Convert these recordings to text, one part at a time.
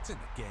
to the game.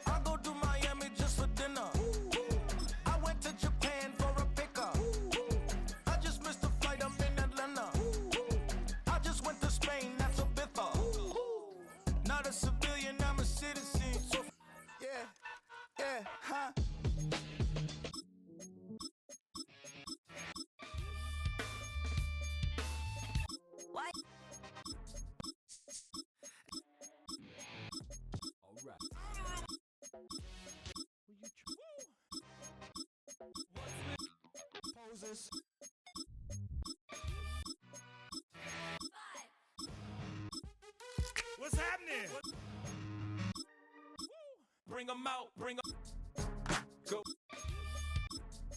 I go to Miami just for dinner. I went to Japan for a pickup. I just missed a flight, I'm in Atlanta. I just went to Spain, that's a biffa. Not a civilian, I'm a citizen. So, yeah, huh? What? All right. Poses. What's happening? Bring 'em out, bring 'em. Go.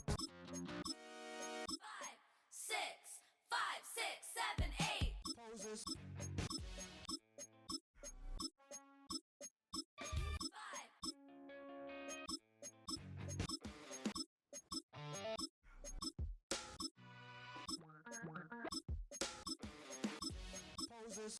5, 6, 5, 6, 7, 8. Poses. 5. Poses.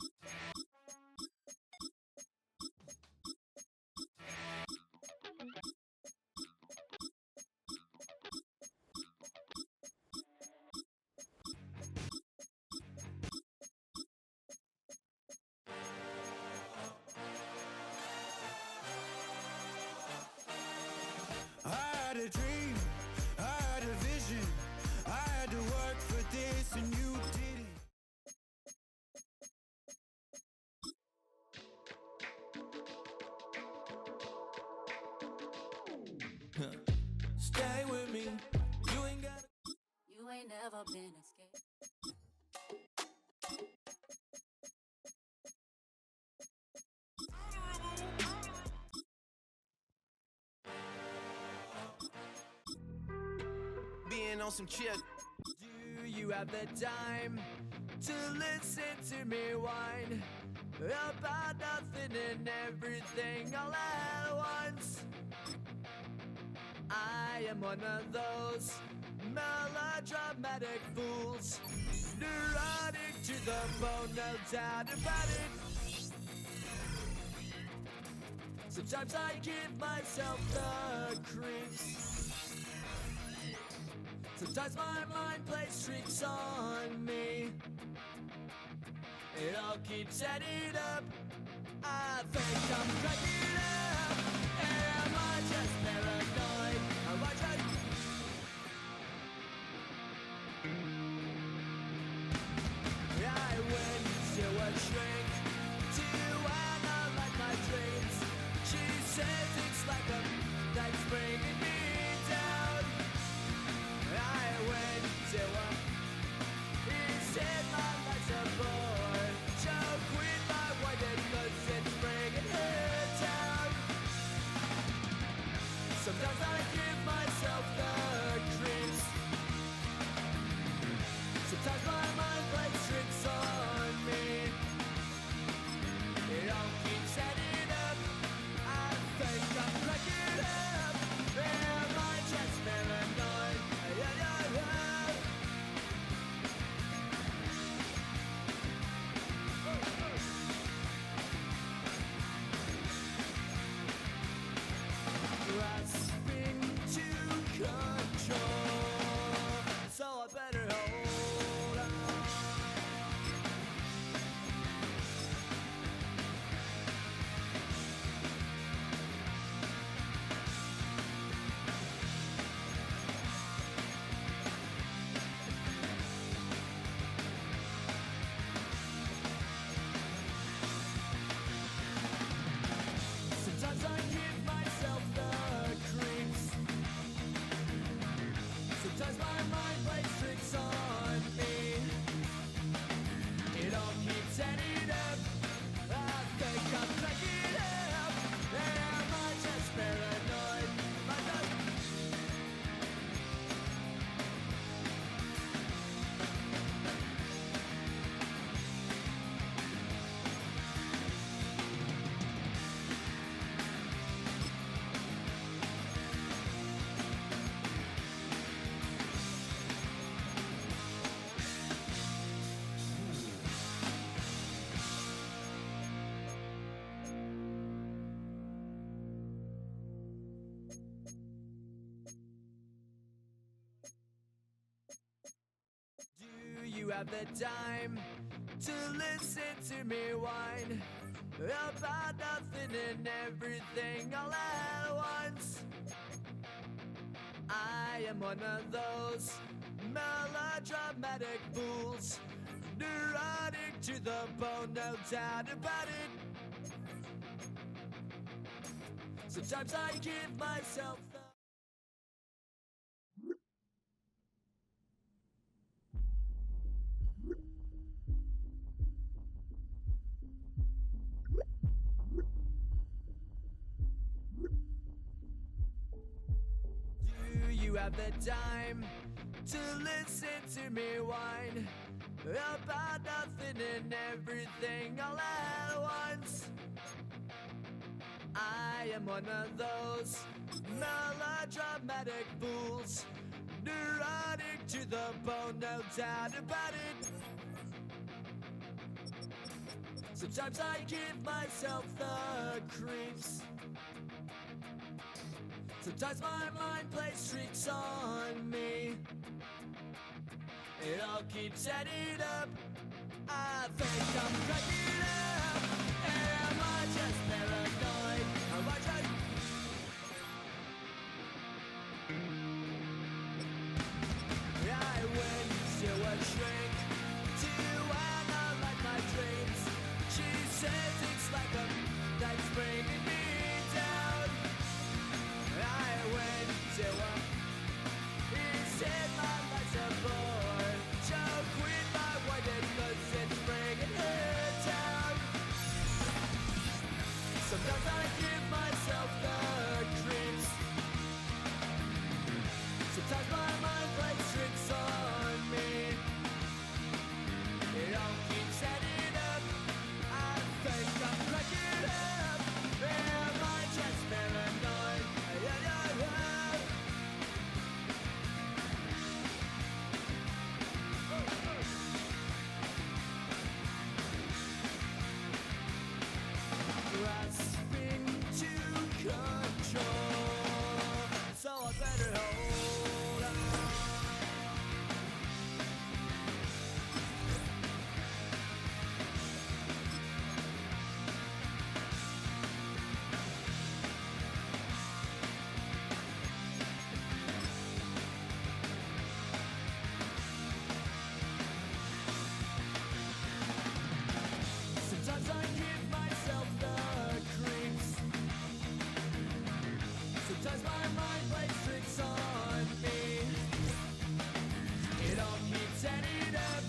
I had a dream, I had a vision, I had to work for this and you didn't. Stay with me, you ain't gotta. You ain't never been escaped. Being on some chill. Do you have the time to listen to me whine about nothing and everything all at once? I am one of those melodramatic fools, neurotic to the bone, no doubt about it. Sometimes I give myself the creeps. Sometimes my mind plays tricks on me. It all keeps adding up. I think I'm cracking up. Am I just paranoid? Am I just... I went to a shrink to analyze my dreams. She says it's like a that's bringing me down. I went to a... He said my life's a bore. So quit my white cause it's bringing her down. Sometimes I give myself the creeps. Sometimes my mind plays tricks on me. have the time to listen to me whine about nothing and everything all at once. I am one of those melodramatic fools, neurotic to the bone, no doubt about it. Sometimes I give myself the Do you have the time to listen to me whine about nothing and everything all at once? I am one of those melodramatic fools, neurotic to the bone, no doubt about it. Sometimes I give myself the creeps. Sometimes my mind plays tricks on me. It all keeps adding up. I think I'm cracking up. Am I just paranoid? Am I just... I went to a shrink to analyze my dreams. She says it's like a that's bringing me down. I went to a... He said my life's a bore. Joke with my wife because it's bringing her down. Sometimes I give myself the creeps. Sometimes my mind plays tricks on me. It all keeps adding up. I think I'm cracking up. Am I just paranoid? Grasping to control, so I better hold on. Sometimes I give myself the creeps. Sometimes my mind plays tricks on me. It all keeps adding up.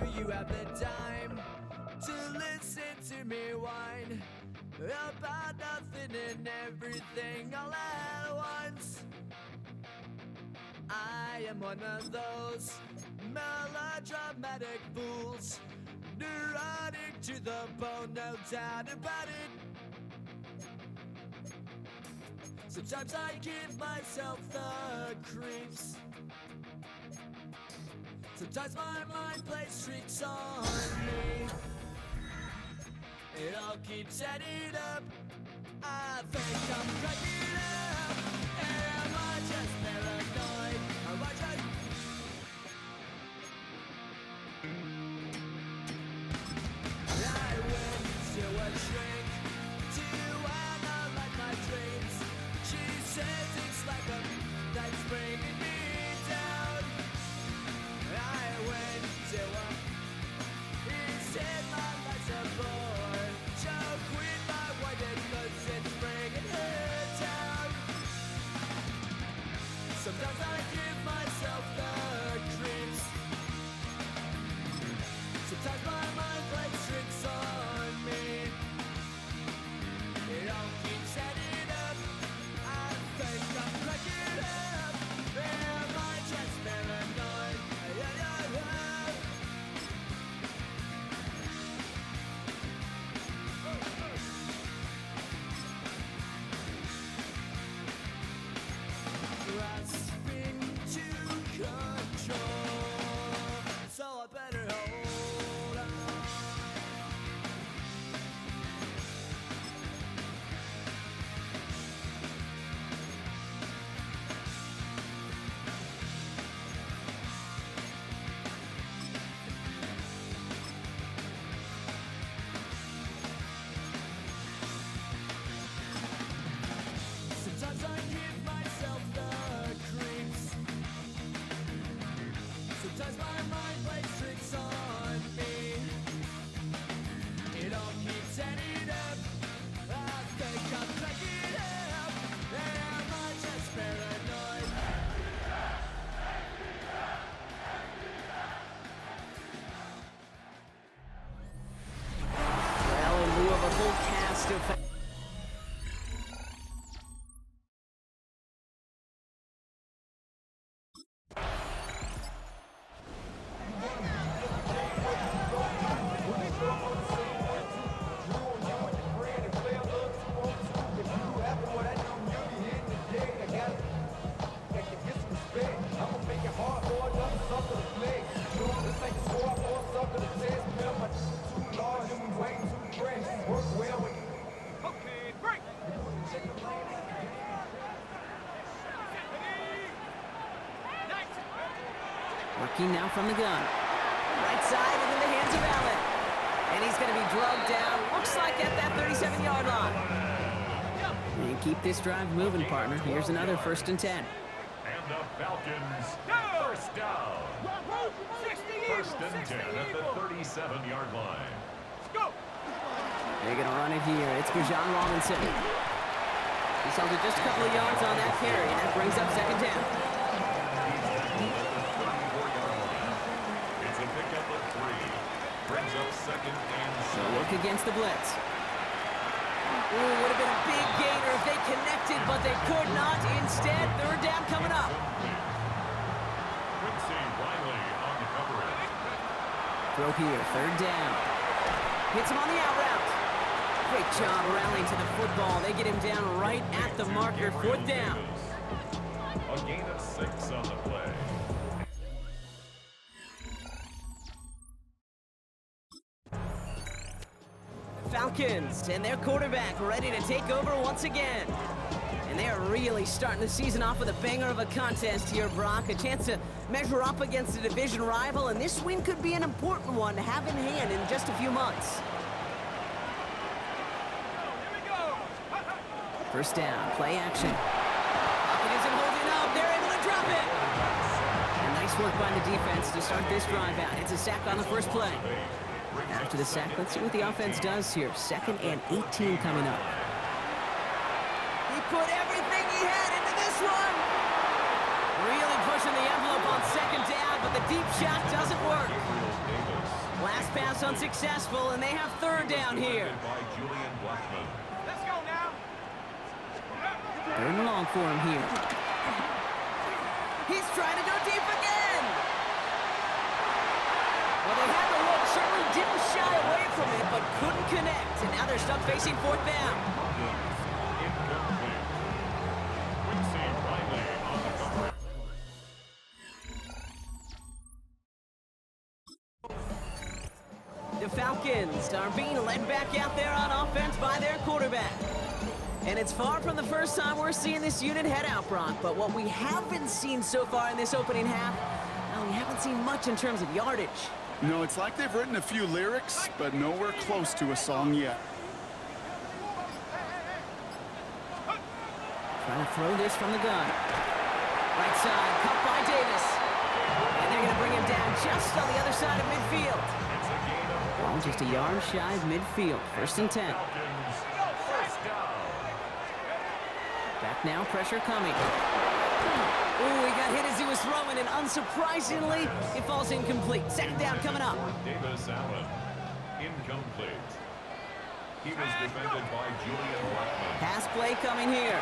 Do you have the time to listen to me whine about nothing and everything all at once? I am one of those melodramatic fools, neurotic to the bone, no doubt about it. Sometimes I give myself the creeps. Sometimes my mind plays tricks on me. It all keeps adding up. I think I'm cracking up. Am I just paranoid? Am I just... I went to a shrink to analyze my dreams. She says it's like a that's bringing me down. I went to a... He said my life's a bore. Joke with my wife because it's bringing her down. Sometimes I give myself the creeps. Working now from the gun. Right side into the hands of Allen. And he's going to be drugged down, looks like at that 37-yard line. And keep this drive moving, partner. Here's another 1st and 10. And the Falcons, first down. 1st and 10 at the 37-yard line. They're going to run it here. It's Bijan Robinson. He's held it just a couple of yards on that carry, and that brings up 2nd down. It's a pickup of 3. Brings up 2nd and 7. Look against the blitz. Ooh, would have been a big gainer if they connected, but they could not. Instead, 3rd down coming up. Quincy Riley on the coverage. Throw here, 3rd down. Hits him on the out route. Great job rallying to the football. They get him down right at the marker, 4th down. A gain of 6 on the play. Falcons and their quarterback ready to take over once again. And they are really starting the season off with a banger of a contest here, Brock. A chance to measure up against a division rival, and this win could be an important one to have in hand in just a few months. 1st down, play action. Pocket isn't holding up. They're able to drop it. And nice work by the defense to start this drive out. It's a sack on the first play. After the sack, let's see what the offense does here. 2nd and 18 coming up. He put everything he had into this one. Really pushing the envelope on 2nd down, but the deep shot doesn't work. Last pass unsuccessful, and they have 3rd down here. Let's go now. 3rd and long for him here. He's trying to go deep again. Well, they had the look, certainly didn't shy away from it, but couldn't connect. And now they're stuck facing 4th down. Quincy Riley on the coverage. The Falcons are being led back out there on offense by their quarterback. And it's far from the first time we're seeing this unit head out, Brock. But what we haven't seen so far in this opening half, well, we haven't seen much in terms of yardage. You know, it's like they've written a few lyrics, but nowhere close to a song yet. Trying to throw this from the gun. Right side, caught by Davis. And they're going to bring him down just on the other side of midfield. Ball just a yard shy of midfield. 1st and 10. Back now, pressure coming. Ooh, he got hit as he was throwing, and unsurprisingly, it falls incomplete. 2nd down coming up. Davis Allen, incomplete. He was defended by Julian Blackman. Pass play coming here.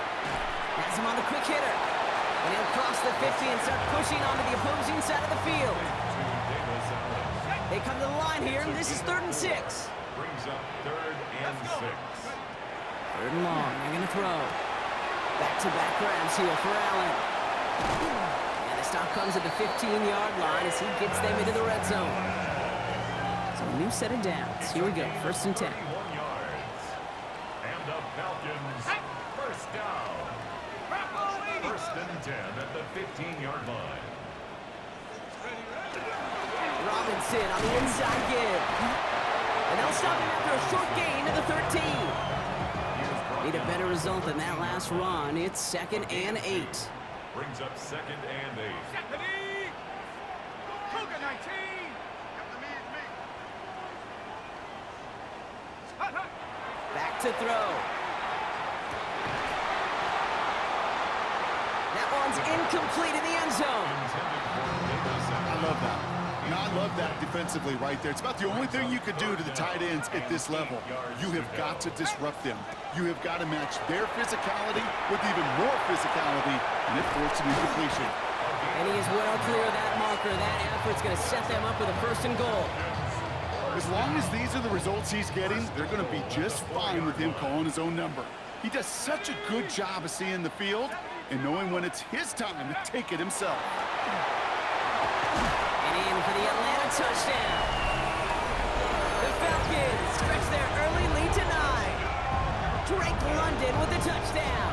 Has him on the quick hitter. And he'll cross the 50 and start pushing onto the opposing side of the field. They come to the line here, and this is 3rd and 6. Brings up 3rd and 6. 3rd and long, they're going to throw. Back-to-back grabs here for Allen. And the stop comes at the 15-yard line as he gets them into the red zone. So a new set of downs. Here we go, 1st and 10. 21 yards. And the Falcons, first down. 1st and 10 at the 15-yard line. Robinson on the inside give. And they'll stop him after a short gain to the 13. Need a better result than that last run. It's 2nd and 8. Brings up 2nd and 8. Cougar 19. Back to throw. That one's incomplete in the end zone. I love that. Now, I love that defensively right there. It's about the only thing you could do to the tight ends at this level. You have got to disrupt them. You have got to match their physicality with even more physicality, and it forced an incompletion. And he is well clear of that marker. That effort's going to set them up with a 1st and goal. As long as these are the results he's getting, they're going to be just fine with him calling his own number. He does such a good job of seeing the field and knowing when it's his time to take it himself. And in for the Atlanta touchdown. The Falcons stretch their early lead to 9. Drake London with the touchdown.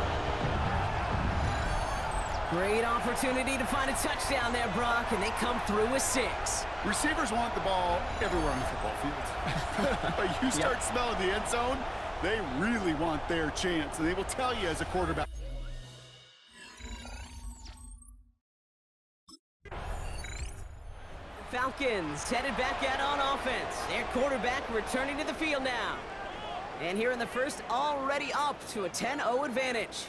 Great opportunity to find a touchdown there, Brock, and they come through with 6. Receivers want the ball everywhere on the football field. But you start smelling the end zone, they really want their chance, and they will tell you as a quarterback. Falcons headed back out on offense. Their quarterback returning to the field now. And here in the first, already up to a 10-0 advantage.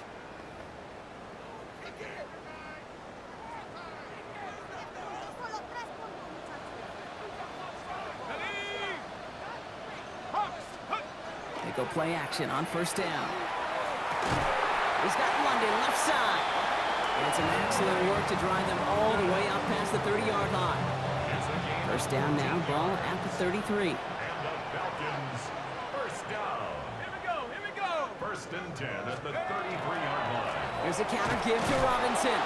They go play action on first down. He's got London left side. And it's an excellent work to drive them all the way out past the 30-yard line. First down now, ball at the 33. And the Falcons, first down. Here we go. First and 10 at the 33-yard line. Here's a counter give to Robinson.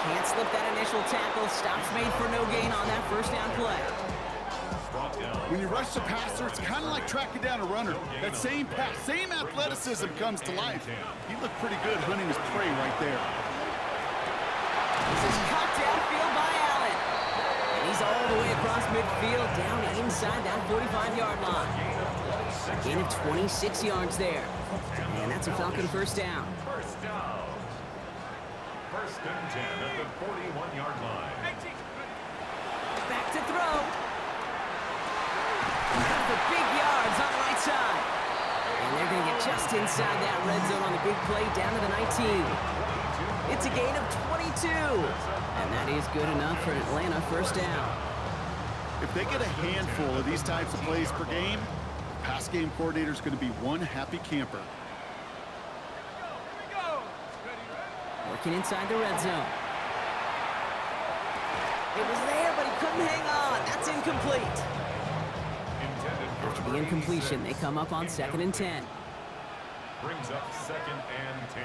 Can't slip that initial tackle. Stops made for no gain on that first down play. When you rush the passer, it's kind of like tracking down a runner. That same pass, same athleticism comes to life. He looked pretty good hunting his prey right there. This is cut downfield by Allen. And he's all the way across midfield, down inside that 45-yard line. Gain of 26 yards there. And that's a Falcon first down. First down. First and 10 at the 41-yard line. Back to throw. For big yards on the right side. And they're going to get just inside that red zone on the big play down to the 19. It's a gain of 22. And that is good enough for Atlanta first down. If they get a handful of these types of plays per game, the pass game coordinator is going to be one happy camper. Working inside the red zone. It was there, but he couldn't hang on. That's incomplete. After the incompletion, they come up on 2nd and 10. Brings up 2nd and 10.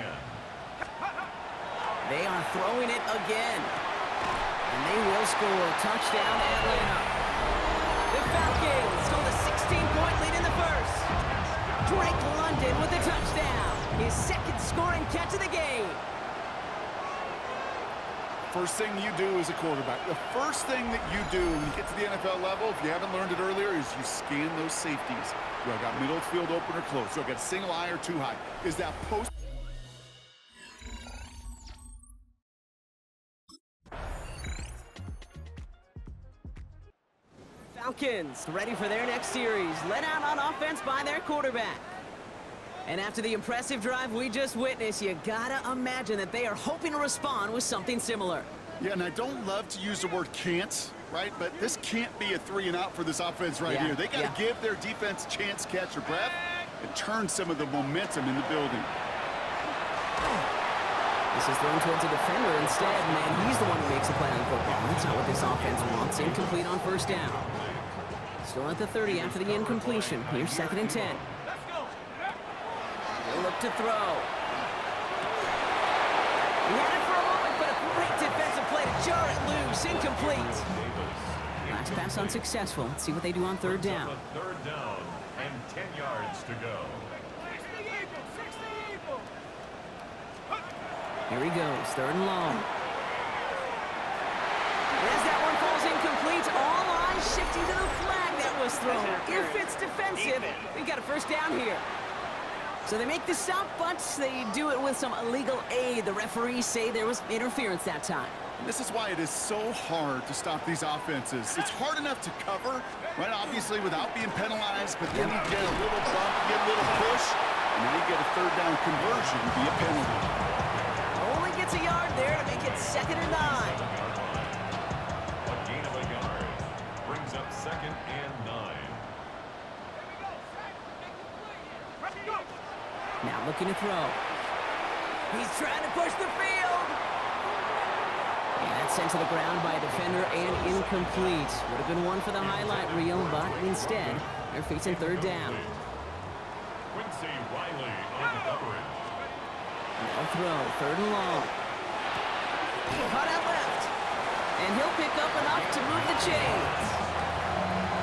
They are throwing it again. And they will score. Touchdown, Atlanta. The Falcons hold a 16-point lead in the first. Drake London with a touchdown. His second scoring catch of the game. First thing you do as a quarterback, the first thing that you do when you get to the NFL level, if you haven't learned it earlier, is you scan those safeties. Do I got middle field open or close? Do I got single high or too high? Is that post? Falcons ready for their next series, led out on offense by their quarterback. And after the impressive drive we just witnessed, you gotta imagine that they are hoping to respond with something similar. Yeah, and I don't love to use the word can't, right? But this can't be a 3-and-out for this offense right here. They got to give their defense a chance to catch their breath and turn some of the momentum in the building. This is thrown towards a defender instead, man. He's the one who makes a play on the football. That's not what this offense wants. Incomplete on first down. Still at the 30 after the incompletion. Here's 2nd and 10. They'll look to throw. He had it for a moment, but a great defensive play to jar it loose. Incomplete. Last pass unsuccessful. Let's see what they do on 3rd down. 3rd down and 10 yards to go. Here he goes, 3rd and long. As that one falls incomplete, all eyes shifting to the flag that was thrown. If it's defensive, we've got a first down here. So they make the stop, but they do it with some illegal aid. The referees say there was interference that time. This is why it is so hard to stop these offenses. It's hard enough to cover, right, obviously, without being penalized, but then you get a little bump, get a little push, and now you get a 3rd down conversion via penalty. Only gets a yard there to make it 2nd and 9. A gain of a yard brings up 2nd and 9. Now looking to throw. He's trying to push the field. And that's sent to the ground by a defender and incomplete. Would have been one for the highlight reel, but instead, they're facing 3rd down. Quincy Riley on the coverage. No throw, 3rd and long. Caught out left. And he'll pick up enough to move the chains.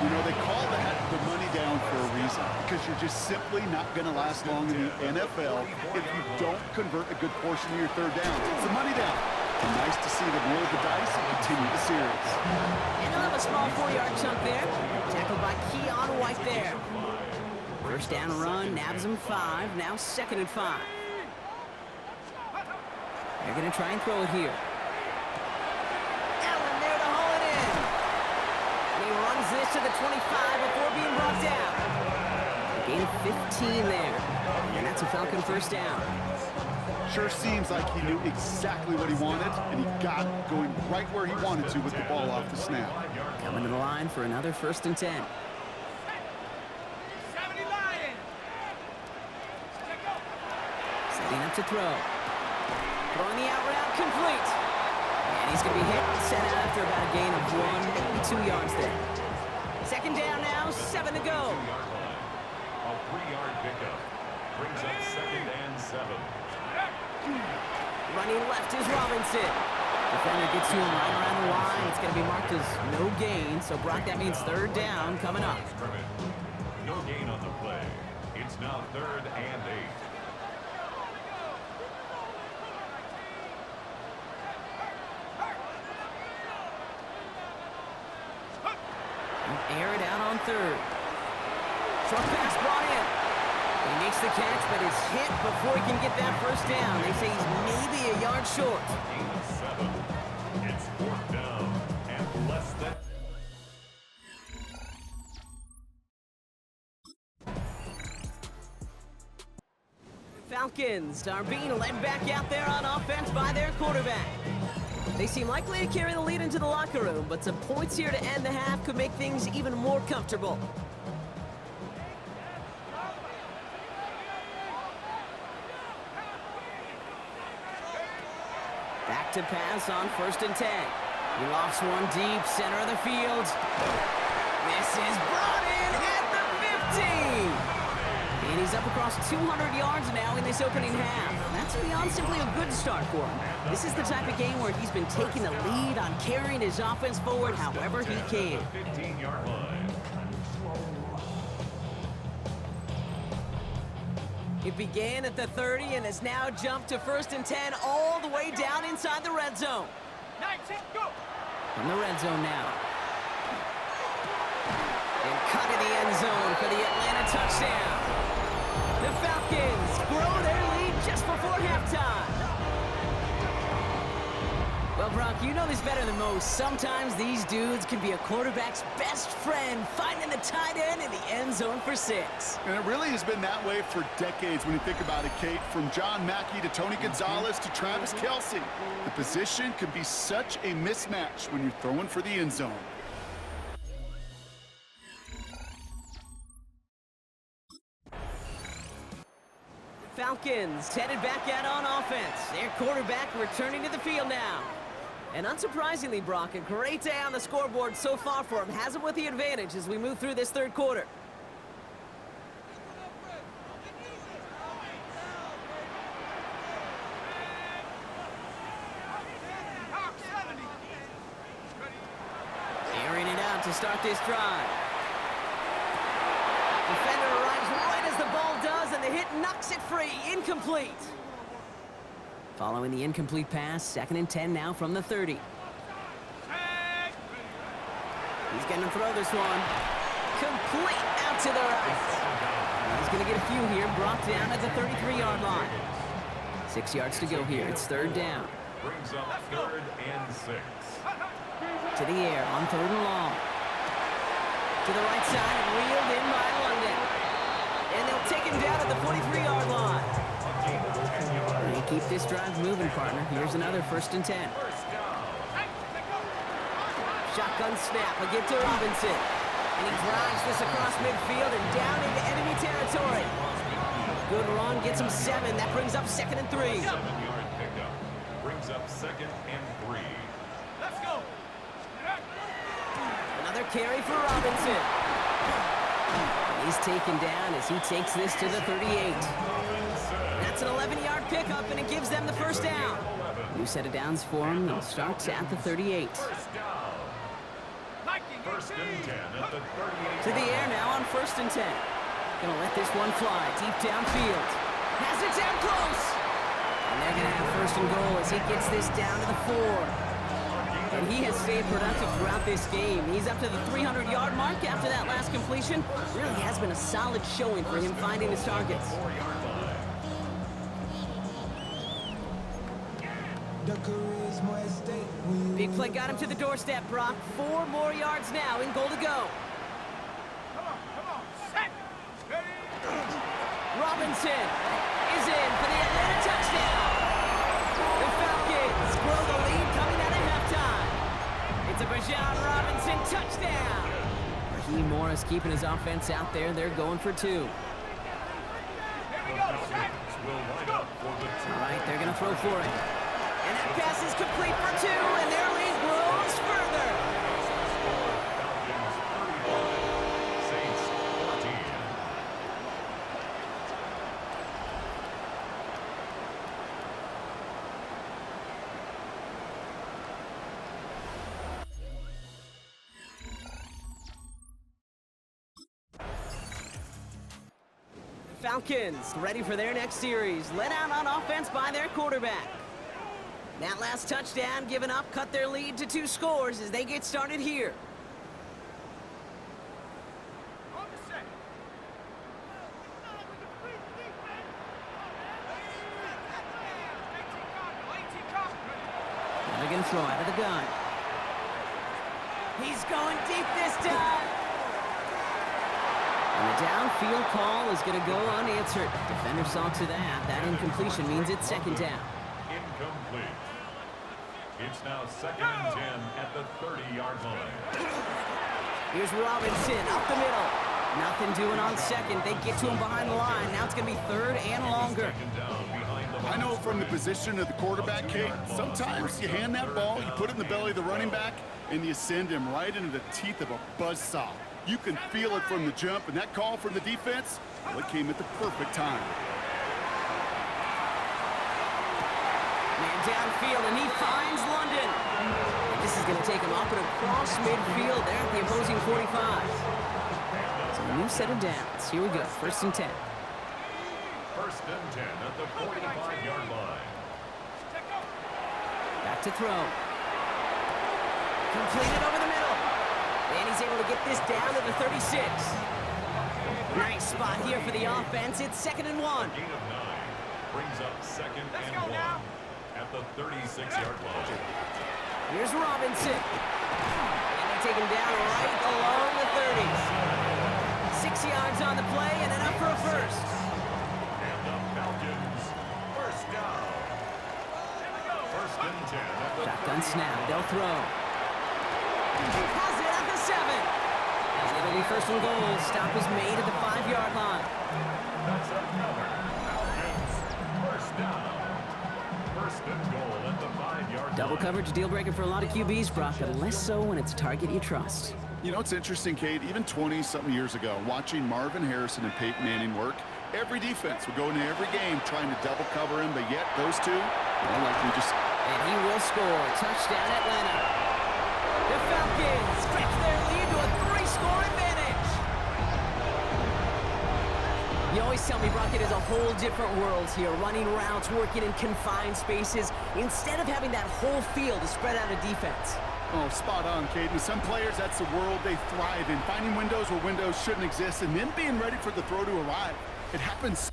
You know, they call that the money down for a reason, because you're just simply not going to last long in the NFL if you don't convert a good portion of your 3rd down. It's the money down. And nice to see them roll the dice and continue the series. And he'll have a small 4-yard chunk there. Tackled by Keon White there. First down run, nabs him 5. Now 2nd and 5. They're going to try and throw it here. Allen there to haul it in. And he runs this to the 25 before being brought down. A gain of 15 there. And that's a Falcon first down. Sure seems like he knew exactly what he wanted, and he got it going right where he wanted to with the ball off the snap. Coming to the line for another 1st and 10. Setting up to throw. Throwing the out route complete. And he's going to be hit and sent out after about a gain of 1, maybe 2 yards there. 2nd down now, 7 to go. A 3-yard pickup brings up 2nd and 7. Running left is Robinson. Defender gets to him right around the line. It's going to be marked as no gain. So, Brock, that means 3rd down coming up. No gain on the play. It's now 3rd and 8. Air it out on 3rd. Short pass brought in. He makes the catch, but is hit before he can get that 1st down. They say he's maybe a yard short. Gain of 7. It's 4th down and less than. Falcons are being led back out there on offense by their quarterback. They seem likely to carry the lead into the locker room, but some points here to end the half could make things even more comfortable. Back to pass on 1st and 10. He lofts one deep, center of the field. This is brought in at the 50. And he's up across 200 yards now in this opening half. That's beyond simply a good start for him. This is the type of game where he's been taking the lead on carrying his offense forward however he can. 15-yard line. It began at the 30 and has now jumped to 1st and 10 all the way down inside the red zone. From the red zone now. And cut to the end zone for the Atlanta touchdown. The Falcons grow their lead just before halftime. Well, Brock, you know this better than most. Sometimes these dudes can be a quarterback's best friend, finding the tight end in the end zone for 6. And it really has been that way for decades when you think about it, Kate. From John Mackey to Tony Gonzalez to Travis Kelce. The position can be such a mismatch when you're throwing for the end zone. Falcons headed back out on offense. Their quarterback returning to the field now. And unsurprisingly, Brock, a great day on the scoreboard so far for him. Has him with the advantage as we move through this 3rd quarter. Airing it out to start this drive. Defender arrives right as the ball does, and the hit knocks it free. Incomplete. Following the incomplete pass, 2nd and 10 now from the 30. He's going to throw this one. Complete out to the right. He's going to get a few here, brought down at the 33-yard line. 6 yards to go here. It's 3rd down. Brings up 3rd and 6. To the air on 3rd and long. To the right side and reeled in by London. And they'll take him down at the 43-yard line. They keep this drive moving, partner. Here's another 1st and 10. Shotgun snap, a give to Robinson. And he drives this across midfield and down into enemy territory. Good run, gets him 7. That brings up 2nd and 3. 7-yard pickup brings up 2nd and 3. Let's go. Another carry for Robinson. He's taken down as he takes this to the 38. That's an 11-yard pickup, and it gives them the 1st down. New set of downs for him. He starts at the 38. First down. 1st and 10 at the 38. To the air now on 1st and 10. Gonna let this one fly deep downfield. Has it down close. And they're going to have first and goal as he gets this down to the 4. And he has stayed productive throughout this game. He's up to the 300-yard mark after that last completion. Really has been a solid showing for him finding his targets. Big play got him to the doorstep, Brock. 4 more yards now in goal to go. Robinson is in for the Atlanta touchdown. The Falcons grow the lead coming out of halftime. It's a Bijan Robinson touchdown. Raheem Morris keeping his offense out there. They're going for 2. All right, they're going to throw for it. And that pass is complete for 2, and their lead grows further. Falcons ready for their next series, led out on offense by their quarterback. That last touchdown given up cut their lead to 2 scores as they get started here. They're going to throw out of the gun. He's going deep this time. And the downfield call is going to go unanswered. Defender saw to that. That incompletion means it's second down. Incomplete. It's now 2nd and 10 at the 30-yard line. Here's Robinson up the middle. Nothing doing on second. They get to him behind the line. Now it's going to be 3rd and longer. I know from the position of the quarterback, Kate, sometimes you hand that ball, you put it in the belly of the running back, and you send him right into the teeth of a buzzsaw. You can feel it from the jump, and that call from the defense, well, it came at the perfect time. Man downfield, and he finds London. And this is going to take him up and across midfield there at the opposing 45. So a new set of downs. Here we go, 1st and 10. 1st and 10 at the 45-yard line. Back to throw. Completed over the middle. And he's able to get this down to the 36. Nice spot here for the offense. It's 2nd and 1. Gain of 9 brings up 2nd and 1 at the 36-yard line. Here's Robinson. And they take him down right along the 30s. 6 yards on the play and enough for a first. And the Falcons, 1st down. 1st and 10 at the Shotgun snap. They'll throw. Has it at the 7. And it'll be 1st and goal. Stop is made at the 5-yard line. That's another Falcons, 1st down. 1st and goal at the 5-yard line. Double coverage deal breaker for a lot of QBs, Brock, but less so when it's a target you trust. You know, it's interesting, Kate, even 20-something years ago, watching Marvin Harrison and Peyton Manning work, every defense would go into every game trying to double cover him, but yet those two, well, like we just... And he will score. Touchdown, Atlanta. The Falcons stretch their lead to a 3-score advantage. You always tell me, Brock, it is a whole different world here, running routes, working in confined spaces, instead of having that whole field to spread out a defense. Oh, spot on, Kate. And some players, that's the world they thrive in, finding windows where windows shouldn't exist, and then being ready for the throw to arrive. It happens.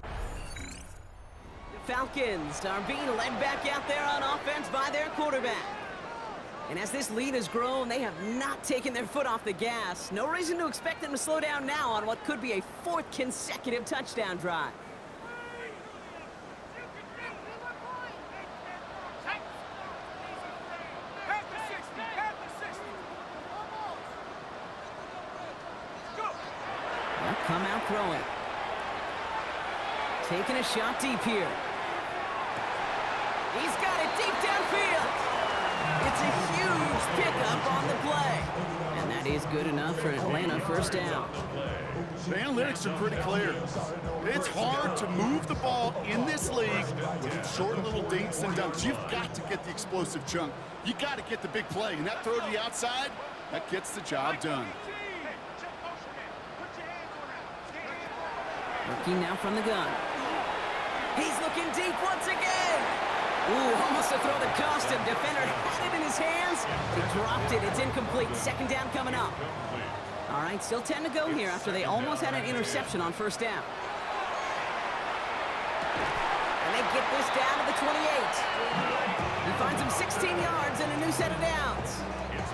The Falcons are being led back out there on offense by their quarterback. And as this lead has grown, they have not taken their foot off the gas. No reason to expect them to slow down now on what could be a 4th consecutive touchdown drive. They'll come out throwing. Taking a shot deep here. He's got it deep downfield. It's a huge pickup on the play. And that is good enough for Atlanta 1st down. The analytics are pretty clear. It's hard to move the ball in this league with short little dinks and dunks. You've got to get the explosive chunk. You got to get the big play. And that throw to the outside, that gets the job done. Working now from the gun. He's looking deep once again. Ooh, almost a throw that cost him. Defender had it in his hands. He dropped it. It's incomplete. Second down coming up. All right, still 10 to go here after they almost had an interception on first down. And they get this down to the 28. He finds him 16 yards and a new set of downs.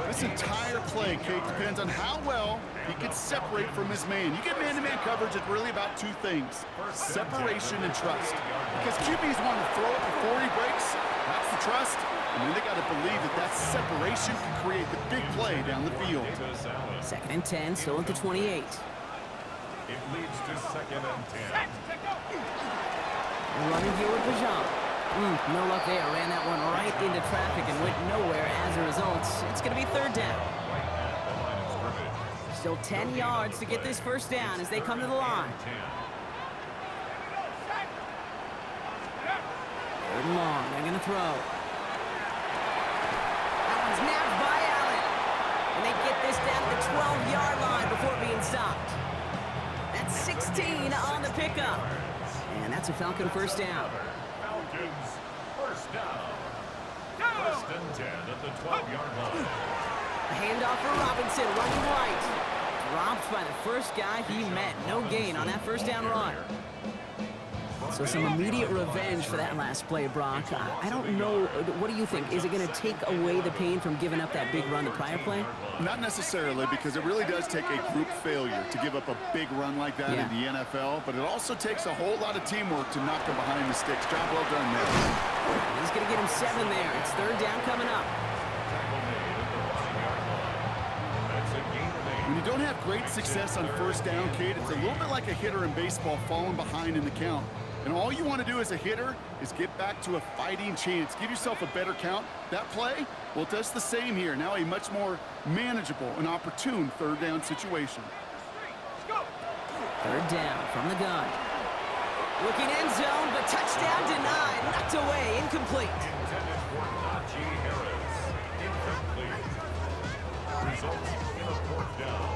This entire play, Kate, depends on how well he can separate from his man. You get man-to-man coverage, it's really about two things: separation and trust. Because QBs want to throw it before he breaks. That's the trust. And then they got to believe that that separation can create the big play down the field. Second and 10, still at the 28. It leads to second and 10. Running here with Bajan. No luck there. Ran that one right into traffic and went nowhere as a result. It's going to be third down. Still 10 yards to get this first down as they come to the line. Third and long. They're going to throw. That one's nabbed by Allen. And they get this down to the 12-yard line before being stopped. That's 16 on the pickup. And that's a Falcon first down. Falcons first down. First and 10 at the 12-yard line. A handoff for Robinson, running right. Dropped by the first guy he met. No gain on that first down run. So some immediate revenge for that last play, Brock. I don't know. What do you think? Is it going to take away the pain from giving up that big run the prior play? Not necessarily, because it really does take a group failure to give up a big run like that in the NFL, but it also takes a whole lot of teamwork to knock him behind the sticks. Job well done there. He's going to get him 7 there. It's third down coming up. When you don't have great success on first down, Kate, it's a little bit like a hitter in baseball falling behind in the count. And all you want to do as a hitter is get back to a fighting chance. Give yourself a better count. That play, well, it does the same here. Now a much more manageable and opportune third down situation. Third down from the gun. Looking end zone, but touchdown denied. Knocked away, incomplete. Intended for Najee Harris. Incomplete. Results in a fourth down.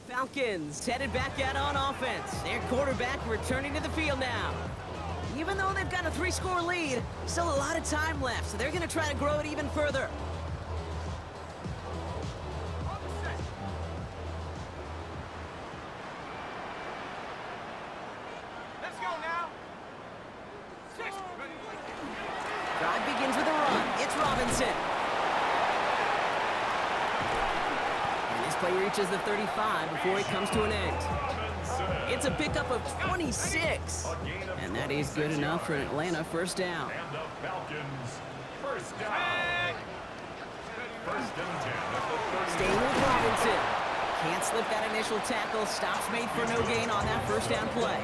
Falcons headed back out on offense. Their quarterback returning to the field now. Even though they've got a 3-score lead, still a lot of time left, so they're going to try to grow it even further. Let's go now. Drive begins with a run. It's Robinson. And this play reaches the 35 before it comes to an end. It's a pickup of 26. And that is good enough for an Atlanta first down. And the Falcons first down. First and 10 at the 30. Staying with Robinson. Can't slip that initial tackle. Stops made for no gain on that first down play.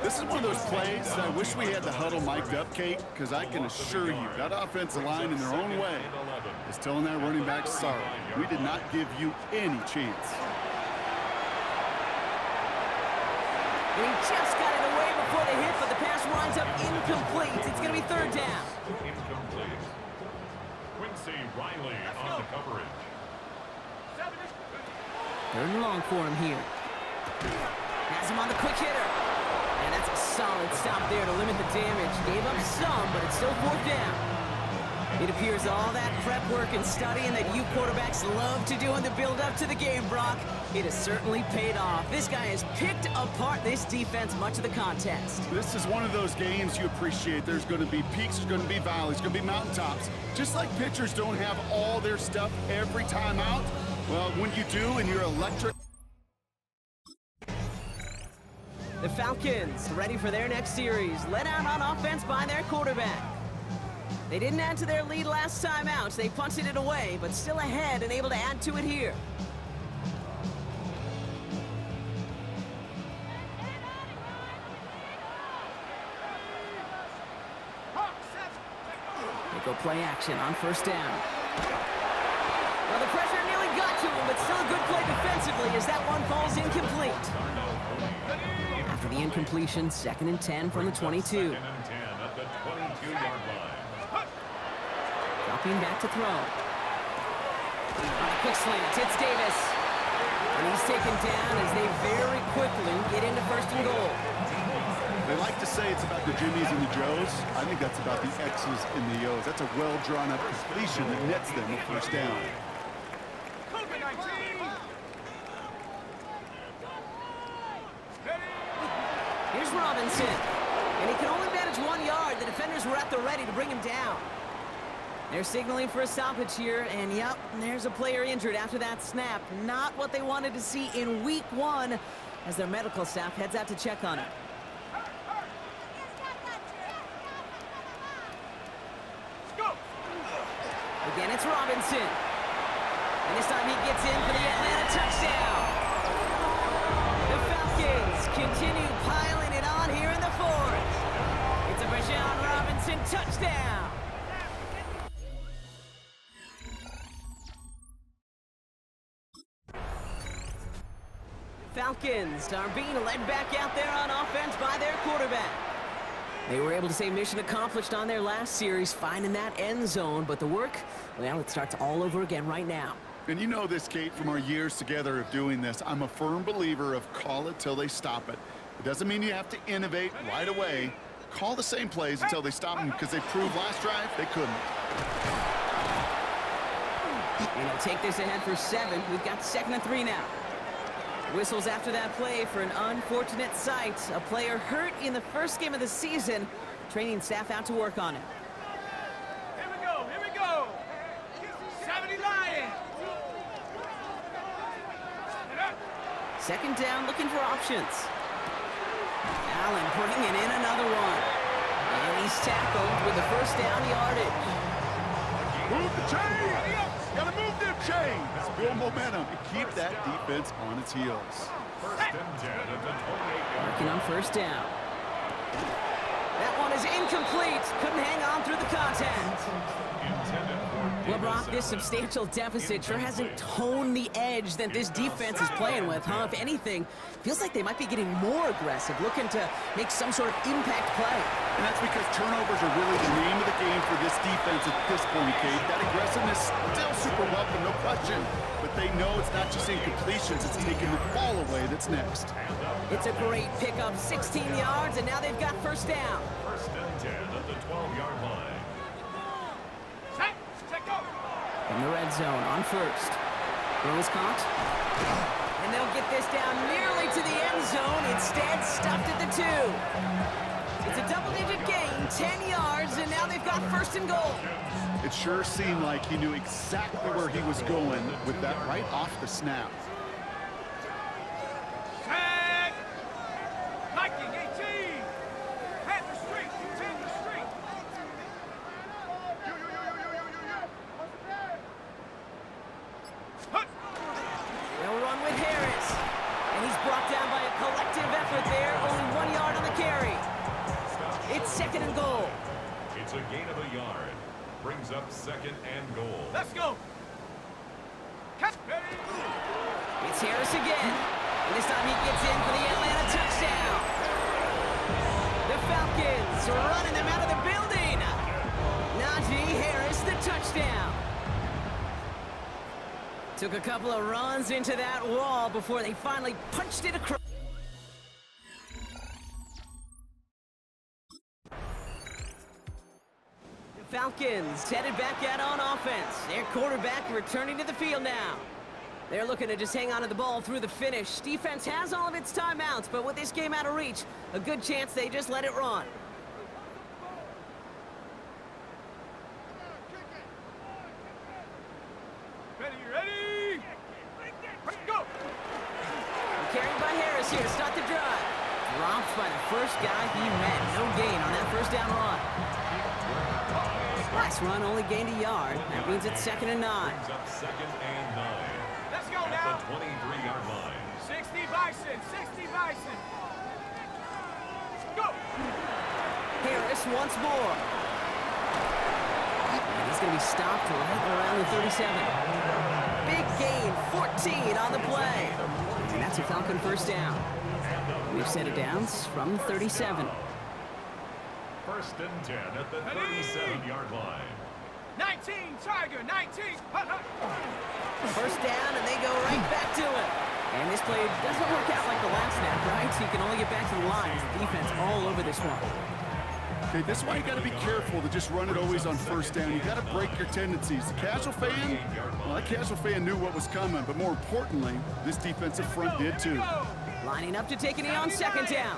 This is one of those plays that I wish we had the huddle mic'd up, Kate, because I can assure you that offensive line in their own way is telling that running back, sorry, we did not give you any chance. And he just got it away before the hit, but the pass winds up incomplete. It's going to be third down. Incomplete. Quincy Riley on the coverage. Third and long for him here. Has him on the quick hitter. And that's a solid stop there to limit the damage. Gave up some, but it's still fourth down. It appears all that prep work and studying that you quarterbacks love to do in the build-up to the game, Brock, it has certainly paid off. This guy has picked apart this defense much of the contest. This is one of those games you appreciate. There's going to be peaks, there's going to be valleys, there's going to be mountaintops. Just like pitchers don't have all their stuff every time out, well, when you do and you're electric. The Falcons ready for their next series, led out on offense by their quarterback. They didn't add to their lead last time out. They punted it away, but still ahead and able to add to it here. They go play action on first down. Well, the pressure nearly got to him, but still a good play defensively as that one falls incomplete. After the incompletion, 2nd and 10 from the 22. 2nd and 10 at the 22-yard line. Dropping back to throw. On a quick slant, it's Davis. And he's taken down as they very quickly get into 1st and goal. They like to say it's about the Jimmies and the Joes. I think that's about the X's and the O's. That's a well-drawn-up completion that nets them a 1st down. Here's Robinson. And he can only manage 1 yard. The defenders were at the ready to bring him down. They're signaling for a stoppage here, and yep, there's a player injured after that snap. Not what they wanted to see in week 1 as their medical staff heads out to check on him. Again, it's Robinson. And this time he gets in for the Atlanta touchdown. The Falcons continue piling it on here in the 4th. It's a Bijan Robinson touchdown. Falcons are being led back out there on offense by their quarterback. They were able to say mission accomplished on their last series, finding that end zone, but the work, well, it starts all over again right now. And you know this, Kate, from our years together of doing this. I'm a firm believer of call it till they stop it. It doesn't mean you have to innovate right away. Call the same plays until they stop them, because they proved last drive they couldn't. And they'll take this ahead for 7. We've got 2nd and 3 now. Whistles after that play for an unfortunate sight. A player hurt in the 1st game of the season. Training staff out to work on it. Here we go. 70 Lions. 2nd down, looking for options. Allen bringing in another one. And he's tackled with the 1st down yardage. Move the chains! Gotta move them chains! Build momentum and keep that defense on its heels. 1st and 10 at the 28-yard Working on 1st down. That one is incomplete. Couldn't hang on through the contact. Well, Brock, this substantial deficit sure hasn't toned the edge that this defense is playing with, huh? If anything, feels like they might be getting more aggressive, looking to make some sort of impact play. And that's because turnovers are really the name of the game for this defense at this point, Kate. That aggressiveness still super welcome, no question. But they know it's not just incompletions, it's taking the ball away that's next. It's a great pickup, 16 yards, and now they've got 1st down. 1st and 10 at the 12-yard line. In the red zone on 1st. Throws caught. And they'll get this down nearly to the end zone. Instead, stuffed at the 2. It's a double-digit gain, 10 yards, and now they've got 1st and goal. It sure seemed like he knew exactly where he was going with that right off the snap. Tag. Viking 18. Panther Street. They'll run with Harris. And he's brought down by a collective effort there. Only 1 yard on the carry. It's 2nd and goal. It's a gain of a yard. Brings up 2nd and goal. Let's go. It's Harris again. And this time he gets in for the Atlanta touchdown. The Falcons are running them out of the building. Najee Harris, the touchdown. Took a couple of runs into that wall before they finally punched it across. The Falcons headed back out on offense. Their quarterback returning to the field now. They're looking to just hang on to the ball through the finish. Defense has all of its timeouts, but with this game out of reach, a good chance they just let it run. Ready? Go! Carried by Harris here to start the drive. Dropped by the 1st guy he met. No gain on that 1st down run. Last run only gained a yard. That means it's 2nd and 9. Brings up 2nd and 9. Let's go At now. the 23-yard line. 60 Bison. Go! Harris once more. And he's going to be stopped right around the 37. Big gain, 14 on the play. And that's a Falcon 1st down. And the We've set it downs from the 37. First and 10 at the 37-yard line. 19, Tiger, 19. First down, and they go right back to it. And this play doesn't work out like the last snap, right? So you can only get back to the line. The defense all over this one. Okay, this is why you got to be careful to just run it always on first down. You got to break your tendencies. The casual fan, well, that casual fan knew what was coming, but more importantly, this defensive front did too. Lining up to take a knee on second down.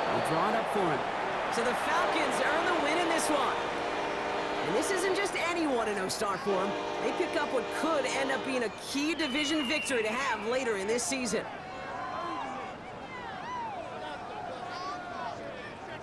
We'll draw it up for him. So the Falcons earn the win in this one. And this isn't just any 1-0 start for them. They pick up what could end up being a key division victory to have later in this season.